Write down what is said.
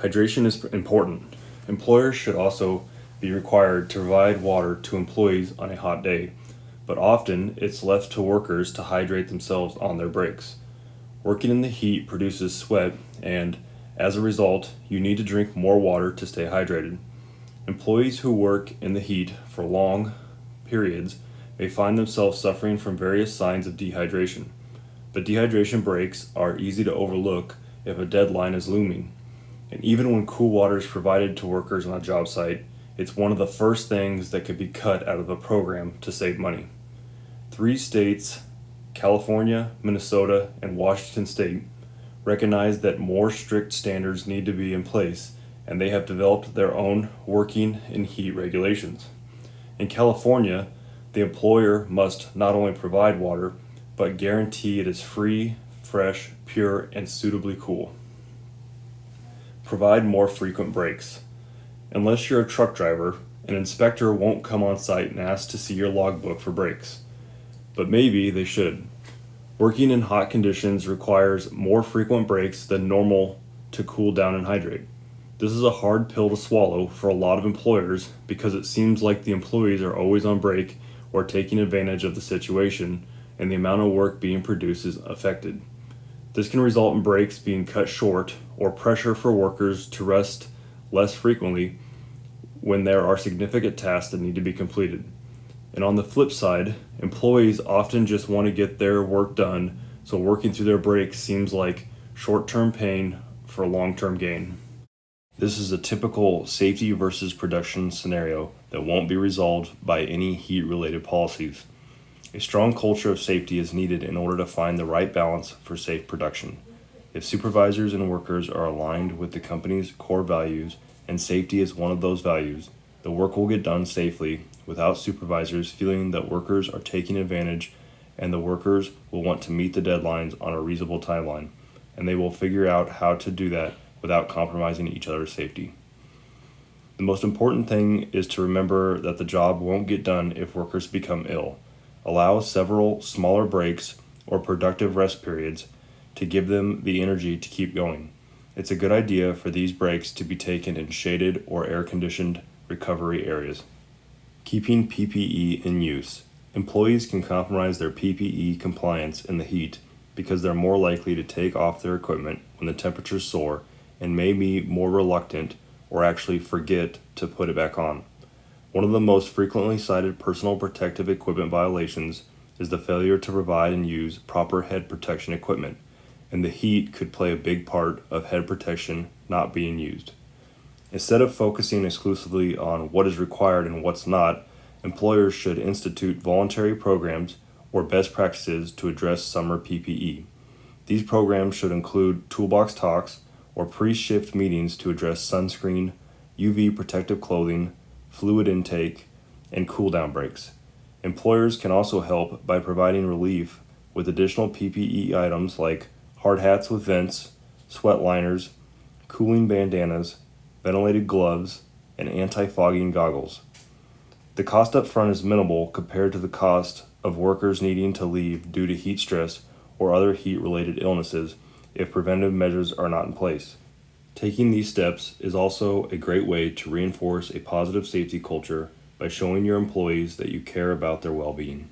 Hydration is important. Employers should also be required to provide water to employees on a hot day, but often it's left to workers to hydrate themselves on their breaks. Working in the heat produces sweat, and as a result, you need to drink more water to stay hydrated. Employees who work in the heat for long periods may find themselves suffering from various signs of dehydration. But dehydration breaks are easy to overlook if a deadline is looming. And even when cool water is provided to workers on a job site, it's one of the first things that could be cut out of a program to save money. 3 states, California, Minnesota, and Washington State, recognize that more strict standards need to be in place, and they have developed their own working in heat regulations. In California, the employer must not only provide water, but guarantee it is free, fresh, pure, and suitably cool. Provide more frequent breaks. Unless you're a truck driver, an inspector won't come on site and ask to see your logbook for breaks. But maybe they should. Working in hot conditions requires more frequent breaks than normal to cool down and hydrate. This is a hard pill to swallow for a lot of employers because it seems like the employees are always on break or taking advantage of the situation, and the amount of work being produced is affected. This can result in breaks being cut short or pressure for workers to rest less frequently when there are significant tasks that need to be completed. And on the flip side, employees often just want to get their work done, so working through their breaks seems like short-term pain for long-term gain. This is a typical safety versus production scenario that won't be resolved by any heat-related policies. A strong culture of safety is needed in order to find the right balance for safe production. If supervisors and workers are aligned with the company's core values, and safety is one of those values, the work will get done safely without supervisors feeling that workers are taking advantage, and the workers will want to meet the deadlines on a reasonable timeline, and they will figure out how to do that without compromising each other's safety. The most important thing is to remember that the job won't get done if workers become ill. Allow several smaller breaks or productive rest periods to give them the energy to keep going. It's a good idea for these breaks to be taken in shaded or air-conditioned recovery areas. Keeping PPE in use. Employees can compromise their PPE compliance in the heat because they're more likely to take off their equipment when the temperatures soar and may be more reluctant or actually forget to put it back on. One of the most frequently cited personal protective equipment violations is the failure to provide and use proper head protection equipment, and the heat could play a big part of head protection not being used. Instead of focusing exclusively on what is required and what's not, employers should institute voluntary programs or best practices to address summer PPE. These programs should include toolbox talks or pre-shift meetings to address sunscreen, UV protective clothing, fluid intake, and cool-down breaks. Employers can also help by providing relief with additional PPE items like hard hats with vents, sweat liners, cooling bandanas, ventilated gloves, and anti-fogging goggles. The cost up front is minimal compared to the cost of workers needing to leave due to heat stress or other heat-related illnesses if preventive measures are not in place. Taking these steps is also a great way to reinforce a positive safety culture by showing your employees that you care about their well-being.